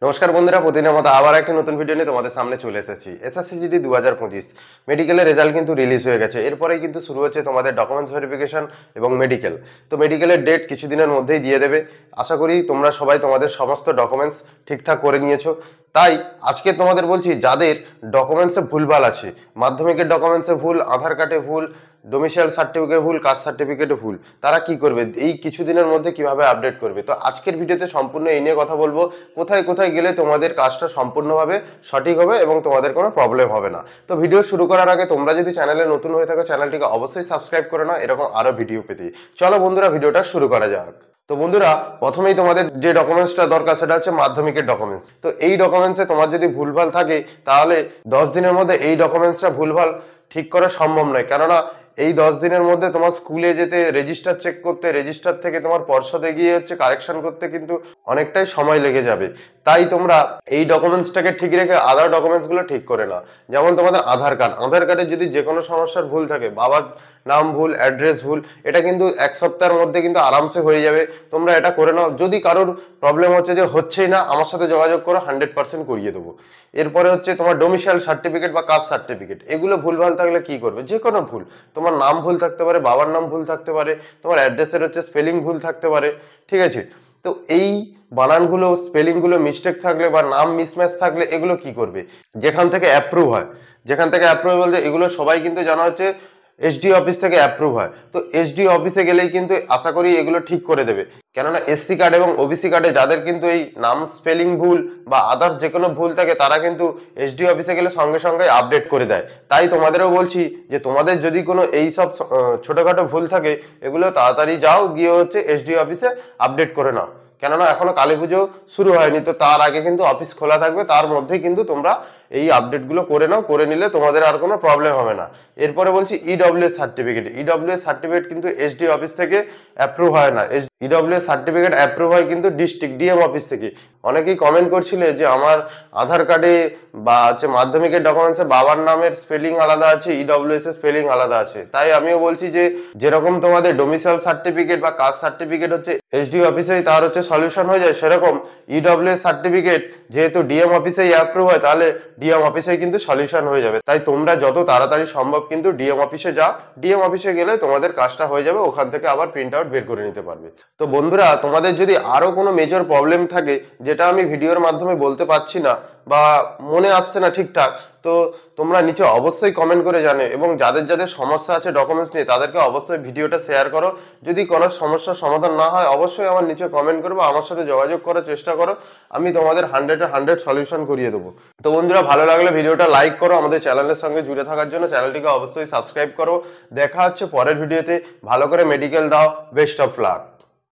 নমস্কার বন্ধুরা, প্রতিদিনের মতো আবার একটা নতুন ভিডিও নিয়ে তোমাদের সামনে চলে এসেছি। এসএসসিজিডি 2025 মেডিকেলের রেজাল্ট কিন্তু রিলিজ হয়ে গেছে। এরপরেই কিন্তু শুরু হচ্ছে তোমাদের ডকুমেন্টস ভেরিফিকেশন এবং মেডিকেল। তো মেডিকেলের ডেট কিছুদিনের মধ্যেই দিয়ে দেবে। আশা করি তোমরা সবাই তোমাদের সমস্ত ডকুমেন্টস ঠিকঠাক করে নিয়েছো। তাই আজকে তোমাদের বলছি, যাদের ডকুমেন্টসে ভুলভাল আছে, মাধ্যমিকের ডকুমেন্টসে ভুল, আধার কার্ডে ভুল, ডোমিসাইল সার্টিফিকেট ভুল, কাস্ট সার্টিফিকেটে ভুল, তারা কি করবে, এই কিছুদিনের মধ্যে কিভাবে আপডেট করবে। তো আজকের ভিডিওতে সম্পূর্ণ এই নিয়ে কথা বলবো, কোথায় কোথায় গেলে তোমাদের কাজটা সম্পূর্ণভাবে সঠিক হবে এবং তোমাদের কোনো প্রবলেম হবে না। তো ভিডিও শুরু করার আগে তোমরা যদি চ্যানেলে নতুন হয়ে থাকো, চ্যানেলটিকে অবশ্যই সাবস্ক্রাইব করে নাও এরকম আরো ভিডিও পেতে। চলো বন্ধুরা, ভিডিওটা শুরু করা যাক। তো বন্ধুরা, প্রথমেই তোমাদের যে ডকুমেন্টসটা দরকার সেটা হচ্ছে মাধ্যমিকের ডকুমেন্টস। তো এই ডকুমেন্টসে তোমার যদি ভুলভাল থাকে, তাহলে 10 দিনের মধ্যে এই ডকুমেন্টসটা ভুলভাল ঠিক করা সম্ভব নয়। কেননা এই 10 দিনের মধ্যে তোমার স্কুলে যেতে, রেজিস্টার চেক করতে, রেজিস্টার থেকে তোমার পর্ষদে গিয়ে হচ্ছে কারেকশন করতে কিন্তু অনেকটাই সময় লেগে যাবে। তাই তোমরা এই ডকুমেন্টসটাকে ঠিক রেখে আদার ডকুমেন্টসগুলো ঠিক করে নাও। যেমন তোমাদের আধার কার্ড, আধার কার্ডে যদি যে কোনো সমস্যার ভুল থাকে, বাবার নাম ভুল, অ্যাড্রেস ভুল, এটা কিন্তু 1 সপ্তাহের মধ্যে কিন্তু আরামসে হয়ে যাবে। তোমরা এটা করে নাও। যদি কারোর প্রবলেম হচ্ছে যে হচ্ছেই না, আমার সাথে যোগাযোগ করো, 100% করিয়ে দেবো। এরপরে হচ্ছে তোমার ডোমিসাইল সার্টিফিকেট বা কাস্ট সার্টিফিকেট, এগুলো ভুলভাল থাকলে কি করবে, যে কোনো ভুল, তোমার নাম ভুল থাকতে পারে, বাবার নাম ভুল থাকতে পারে, তোমার অ্যাড্রেসের হচ্ছে স্পেলিং ভুল থাকতে পারে, ঠিক আছে। তো এই বানানগুলো, স্পেলিংগুলো মিস্টেক থাকলে বা নাম মিসম্যাচ থাকলে এগুলো কি করবে, যেখান থেকে অ্যাপ্রুভ হয়, যেখান থেকে অ্যাপ্রুভ বলতে এগুলো সবাই কিন্তু জানা হচ্ছে এসডি অফিস থেকে অ্যাপ্রুভ হয়। তো এসডি অফিসে গেলেই কিন্তু আশা করি এগুলো ঠিক করে দেবে। কেননা এসসি কার্ড এবং ওবিসি কার্ডে যাদের কিন্তু এই নাম স্পেলিং ভুল বা আদার্স যে কোনো ভুল থাকে, তারা কিন্তু এসডি অফিসে গেলে সঙ্গে সঙ্গে আপডেট করে দেয়। তাই তোমাদেরও বলছি যে তোমাদের যদি কোনো এই সব ছোটখাটো ভুল থাকে, এগুলো তাড়াতাড়ি যাও, গিয়ে হচ্ছে এসডি অফিসে আপডেট করে নাও। কেননা এখনো কালী পুজো শুরু হয়নি, তো তার আগে কিন্তু অফিস খোলা থাকবে, তার মধ্যেই কিন্তু তোমরা এই আপডেটগুলো করে নাও। করে নিলে তোমাদের আর কোনো প্রবলেম হবে না। এরপরে বলছি ইডব্লিউএস সার্টিফিকেট। ইডব্লিউএস সার্টিফিকেট কিন্তু এসডি অফিস থেকে অ্যাপ্রুভ হয় না। ইডব্লিউএস সার্টিফিকেট অ্যাপ্রুভ হয় কিন্তু ডিস্ট্রিক্ট ডিএম অফিস থেকে। অনেকেই কমেন্ট করছিলে যে আমার আধার কার্ডে বা হচ্ছে মাধ্যমিকের ডকুমেন্টসে বাবার নামের স্পেলিং আলাদা আছে, ইডব্লিউএস এর স্পেলিং আলাদা আছে। তাই আমিও বলছি যে যেরকম তোমাদের ডোমিসাইল সার্টিফিকেট বা কাস্ট সার্টিফিকেট হচ্ছে এসডি অফিসেই তার হচ্ছে সলিউশন হয়ে যায়, সেরকম ইডব্লিউএস সার্টিফিকেট যেহেতু ডিএম অফিসেই অ্যাপ্রুভ হয়, তাহলে ডিএম অফিসে কিন্তু সলিউশন হয়ে যাবে। তাই তোমরা যত তাড়াতাড়ি সম্ভব কিন্তু ডিএম অফিসে যাও। ডিএম অফিসে গেলে তোমাদের কাজটা হয়ে যাবে, ওখান থেকে আবার প্রিন্ট আউট বের করে নিতে পারবে। তো বন্ধুরা, তোমাদের যদি আরো কোনো মেজর প্রবলেম থাকে, যেটা আমি ভিডিওর মাধ্যমে বলতে পারছি না বা মনে আসছে না ঠিকঠাক, তো তোমরা নিচে অবশ্যই কমেন্ট করে জানো। এবং যাদের যাদের সমস্যা আছে ডকুমেন্টস নিয়ে, তাদেরকে অবশ্যই ভিডিওটা শেয়ার করো। যদি কোনো সমস্যার সমাধান না হয়, অবশ্যই আমার নিচে কমেন্ট করবো, আমার সাথে যোগাযোগ করার চেষ্টা করো। আমি তোমাদের 100-100 সলিউশন করিয়ে দেবো। তো বন্ধুরা, ভালো লাগলে ভিডিওটা লাইক করো। আমাদের চ্যানেলের সঙ্গে জুড়ে থাকার জন্য চ্যানেলটিকে অবশ্যই সাবস্ক্রাইব করো। দেখা হচ্ছে পরের ভিডিওতে। ভালো করে মেডিকেল দাও। Best of luck.